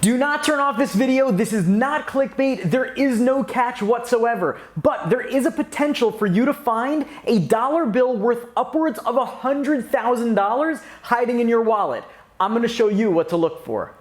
Do not turn off this video. This is not clickbait. There is no catch whatsoever. But there is a potential for you to find a dollar bill worth upwards of $100,000 hiding in your wallet. I'm going to show you what to look for.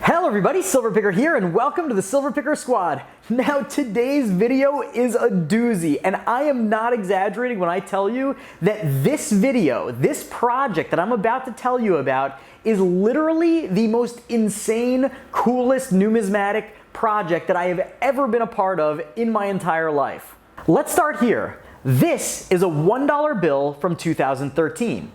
Hello everybody, Silver Picker here, and welcome to the Silver Picker Squad. Now today's video is a doozy, and I am not exaggerating when I tell you that this video, this project that I'm about to tell you about, is literally the most insane, coolest numismatic project that I have ever been a part of in my entire life. Let's start here. This is a $1 bill from 2013.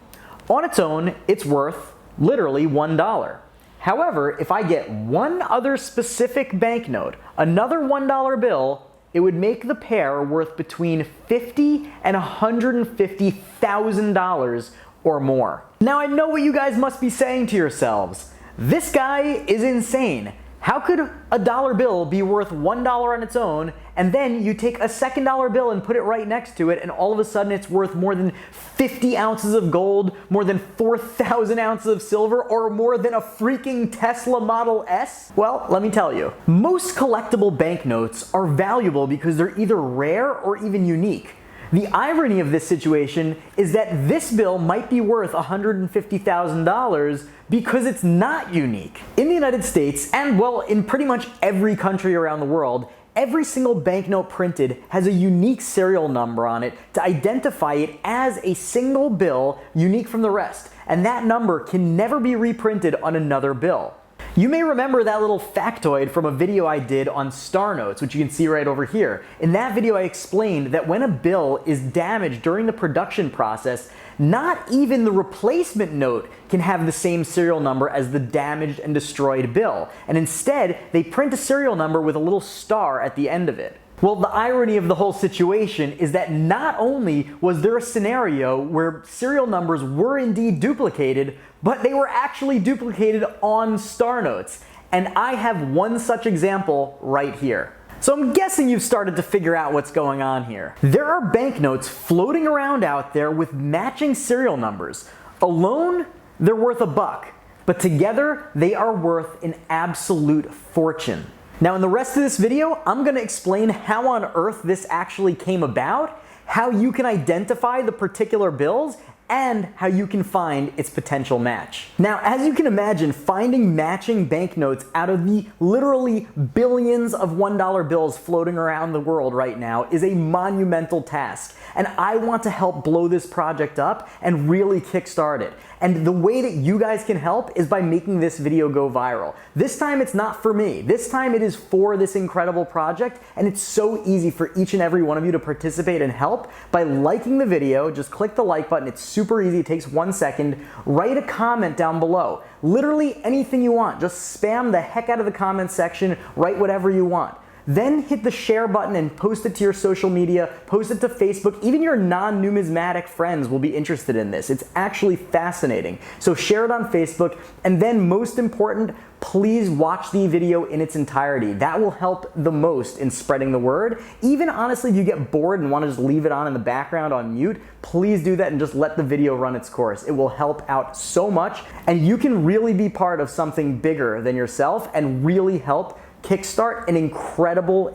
On its own, it's worth literally $1. However, if I get one other specific banknote, another $1 bill, it would make the pair worth between $50,000 and $150,000 or more. Now I know what you guys must be saying to yourselves. This guy is insane. How could a dollar bill be worth $1 on its own, and then you take a second dollar bill and put it right next to it, and all of a sudden it's worth more than 50 ounces of gold, more than 4,000 ounces of silver, or more than a freaking Tesla Model S? Well, let me tell you. Most collectible banknotes are valuable because they're either rare or even unique. The irony of this situation is that this bill might be worth $150,000 because it's not unique. In the United States, and well, in pretty much every country around the world, every single banknote printed has a unique serial number on it to identify it as a single bill unique from the rest, and that number can never be reprinted on another bill. You may remember that little factoid from a video I did on star notes, which you can see right over here. In that video I explained that when a bill is damaged during the production process, not even the replacement note can have the same serial number as the damaged and destroyed bill, and instead they print a serial number with a little star at the end of it. Well, the irony of the whole situation is that not only was there a scenario where serial numbers were indeed duplicated, but they were actually duplicated on star notes. And I have one such example right here. So I'm guessing you've started to figure out what's going on here. There are banknotes floating around out there with matching serial numbers. Alone, they're worth $1, but together they are worth an absolute fortune. Now in the rest of this video, I'm going to explain how on earth this actually came about, how you can identify the particular bills, and how you can find its potential match. Now, as you can imagine, finding matching banknotes out of the literally billions of $1 bills floating around the world right now is a monumental task. And I want to help blow this project up and really kickstart it. And the way that you guys can help is by making this video go viral. This time it's not for me. This time it is for this incredible project, and it's so easy for each and every one of you to participate and help by liking the video. Just click the like button. It's super easy. It takes 1 second. Write a comment down below. Literally anything you want. Just spam the heck out of the comment section. Write whatever you want. Then hit the share button and post it to your social media, post it to Facebook. Even your non-numismatic friends will be interested in this. It's actually fascinating. So share it on Facebook, and then most important, please watch the video in its entirety. That will help the most in spreading the word. Even honestly, if you get bored and want to just leave it on in the background on mute, please do that and just let the video run its course. It will help out so much, and you can really be part of something bigger than yourself and really help kickstart an incredible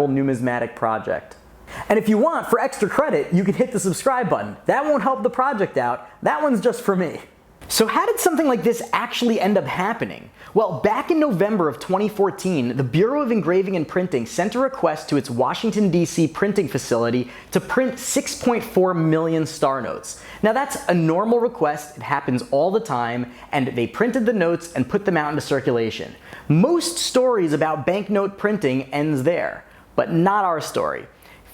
numismatic project. And if you want, for extra credit, you can hit the subscribe button. That won't help the project out. That one's just for me. So how did something like this actually end up happening? Well, back in November of 2014, the Bureau of Engraving and Printing sent a request to its Washington, D.C. printing facility to print 6.4 million star notes. Now that's a normal request, it happens all the time, and they printed the notes and put them out into circulation. Most stories about banknote printing ends there, but not our story.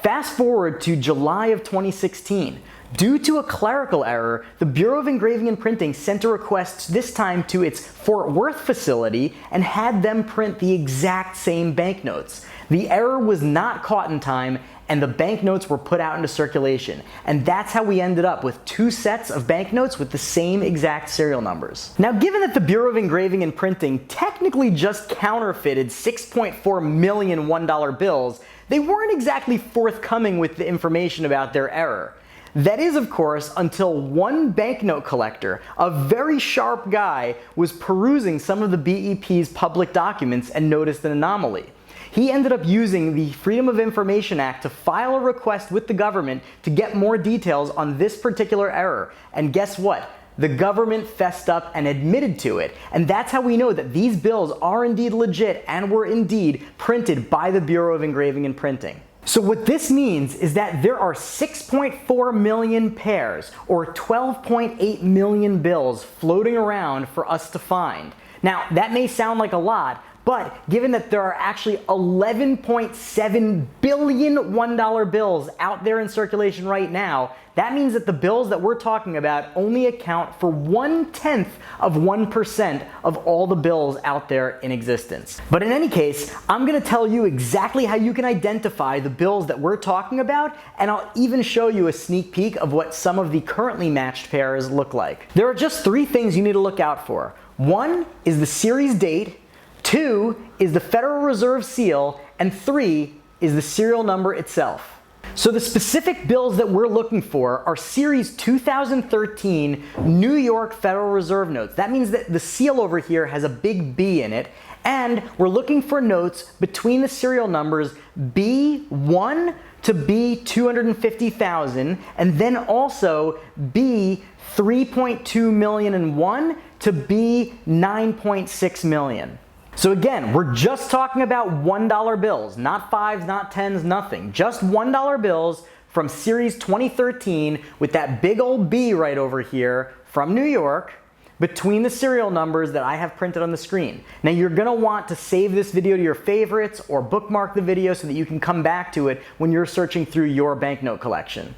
Fast forward to July of 2016. Due to a clerical error, the Bureau of Engraving and Printing sent a request this time to its Fort Worth facility and had them print the exact same banknotes. The error was not caught in time, and the banknotes were put out into circulation. And that's how we ended up with 2 sets of banknotes with the same exact serial numbers. Now, given that the Bureau of Engraving and Printing technically just counterfeited 6.4 million $1 bills, they weren't exactly forthcoming with the information about their error. That is, of course, until one banknote collector, a very sharp guy, was perusing some of the BEP's public documents and noticed an anomaly. He ended up using the Freedom of Information Act to file a request with the government to get more details on this particular error. And guess what? The government fessed up and admitted to it. And that's how we know that these bills are indeed legit and were indeed printed by the Bureau of Engraving and Printing. So what this means is that there are 6.4 million pairs, or 12.8 million bills floating around for us to find. Now, that may sound like a lot, but given that there are actually 11.7 billion $1 bills out there in circulation right now, that means that the bills that we're talking about only account for 1/10 of 1% of all the bills out there in existence. But in any case, I'm going to tell you exactly how you can identify the bills that we're talking about, and I'll even show you a sneak peek of what some of the currently matched pairs look like. There are just 3 things you need to look out for. 1 is the series date, 2 is the Federal Reserve seal, and 3 is the serial number itself. So the specific bills that we're looking for are Series 2013 New York Federal Reserve notes. That means that the seal over here has a big B in it, and we're looking for notes between the serial numbers B1 to B250,000, and then also B3.2 million and 1 to B9.6 million. So again, we're just talking about $1 bills, not 5s, not 10s, nothing. Just $1 bills from Series 2013 with that big old B right over here from New York between the serial numbers that I have printed on the screen. Now you're gonna want to save this video to your favorites or bookmark the video so that you can come back to it when you're searching through your banknote collection.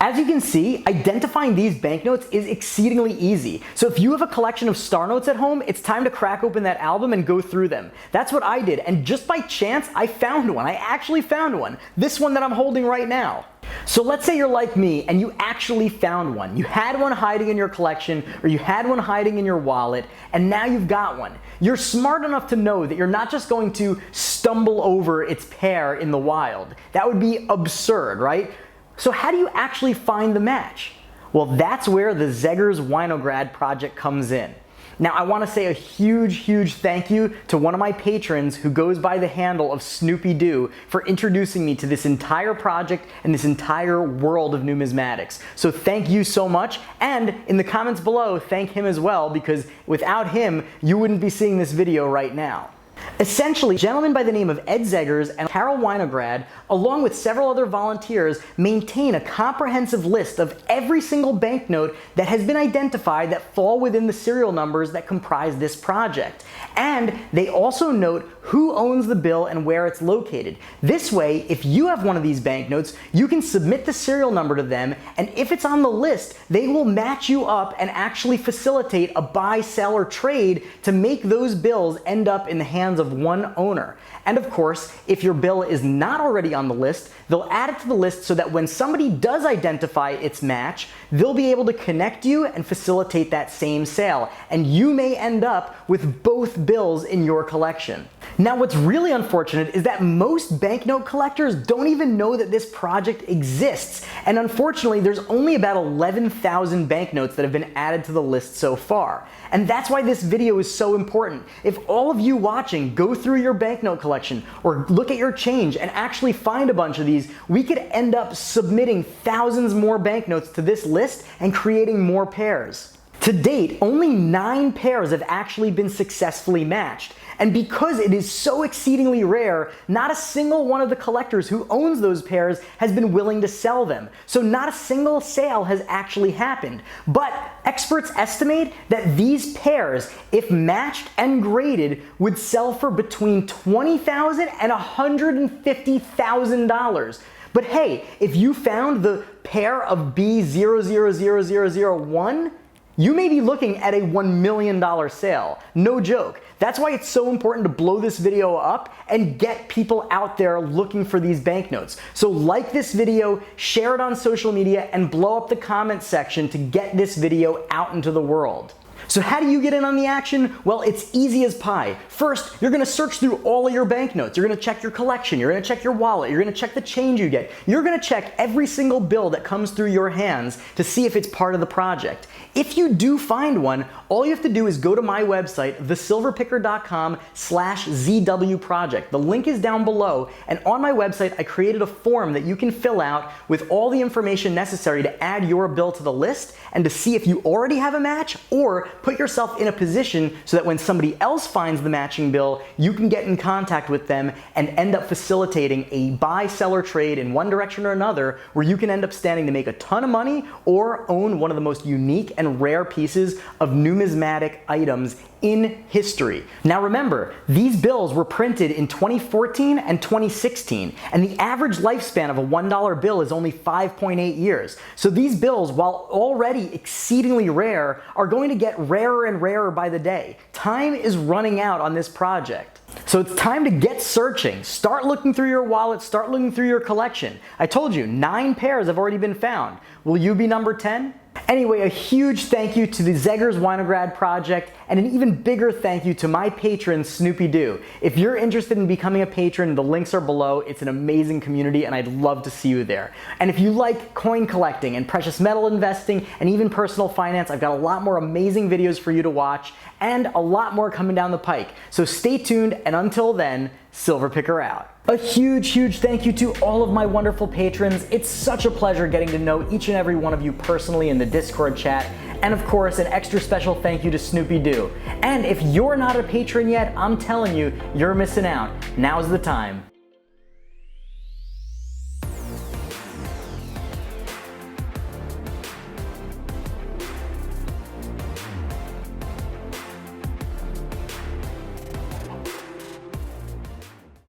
As you can see, identifying these banknotes is exceedingly easy. So if you have a collection of star notes at home, it's time to crack open that album and go through them. That's what I did, and just by chance, I found one. I actually found one. This one that I'm holding right now. So let's say you're like me and you actually found one. You had one hiding in your collection, or you had one hiding in your wallet, and now you've got one. You're smart enough to know that you're not just going to stumble over its pair in the wild. That would be absurd, right? So how do you actually find the match? Well, that's where the Zeggers Winograd project comes in. Now, I want to say a huge thank you to one of my patrons who goes by the handle of Snoopy Doo for introducing me to this entire project and this entire world of numismatics. So thank you so much, and in the comments below, thank him as well, because without him, you wouldn't be seeing this video right now. Essentially, gentlemen by the name of Ed Zeggers and Carol Winograd, along with several other volunteers, maintain a comprehensive list of every single banknote that has been identified that fall within the serial numbers that comprise this project. And they also note who owns the bill and where it's located. This way, if you have one of these banknotes, you can submit the serial number to them, and if it's on the list, they will match you up and actually facilitate a buy, sell, or trade to make those bills end up in the hands of one owner. And of course, if your bill is not already on the list, they'll add it to the list so that when somebody does identify its match, they'll be able to connect you and facilitate that same sale. And you may end up with both bills in your collection. Now, what's really unfortunate is that most banknote collectors don't even know that this project exists. And unfortunately, there's only about 11,000 banknotes that have been added to the list so far. And that's why this video is so important. If all of you watching go through your banknote collection or look at your change and actually find a bunch of these, we could end up submitting thousands more banknotes to this list and creating more pairs. To date, only 9 pairs have actually been successfully matched. And because it is so exceedingly rare, not a single one of the collectors who owns those pairs has been willing to sell them. So not a single sale has actually happened. But experts estimate that these pairs, if matched and graded, would sell for between $20,000 and $150,000. But hey, if you found the pair of B000001, you may be looking at a $1 million sale. No joke. That's why it's so important to blow this video up and get people out there looking for these banknotes. So like this video, share it on social media, and blow up the comment section to get this video out into the world. So how do you get in on the action? Well, it's easy as pie. First, you're gonna search through all of your banknotes. You're gonna check your collection. You're gonna check your wallet. You're gonna check the change you get. You're gonna check every single bill that comes through your hands to see if it's part of the project. If you do find one, all you have to do is go to my website, thesilverpicker.com/ZW project. The link is down below, and on my website, I created a form that you can fill out with all the information necessary to add your bill to the list and to see if you already have a match, or put yourself in a position so that when somebody else finds the matching bill, you can get in contact with them and end up facilitating a buy-seller trade in one direction or another, where you can end up standing to make a ton of money or own one of the most unique and rare pieces of numismatic items in history. Now remember, these bills were printed in 2014 and 2016, and the average lifespan of a $1 bill is only 5.8 years. So these bills, while already exceedingly rare, are going to get rarer and rarer by the day. Time is running out on this project. So it's time to get searching. Start looking through your wallet, start looking through your collection. I told you, 9 pairs have already been found. Will you be number 10? Anyway, a huge thank you to the Zeggers Winograd Project, and an even bigger thank you to my patron, Snoopy Doo. If you're interested in becoming a patron, the links are below. It's an amazing community, and I'd love to see you there. And if you like coin collecting and precious metal investing and even personal finance, I've got a lot more amazing videos for you to watch, and a lot more coming down the pike. So stay tuned, and until then, Silver Picker out. A huge thank you to all of my wonderful patrons. It's such a pleasure getting to know each and every one of you personally in the Discord chat. And of course, an extra special thank you to Snoopy Doo. And if you're not a patron yet, I'm telling you, you're missing out. Now's the time.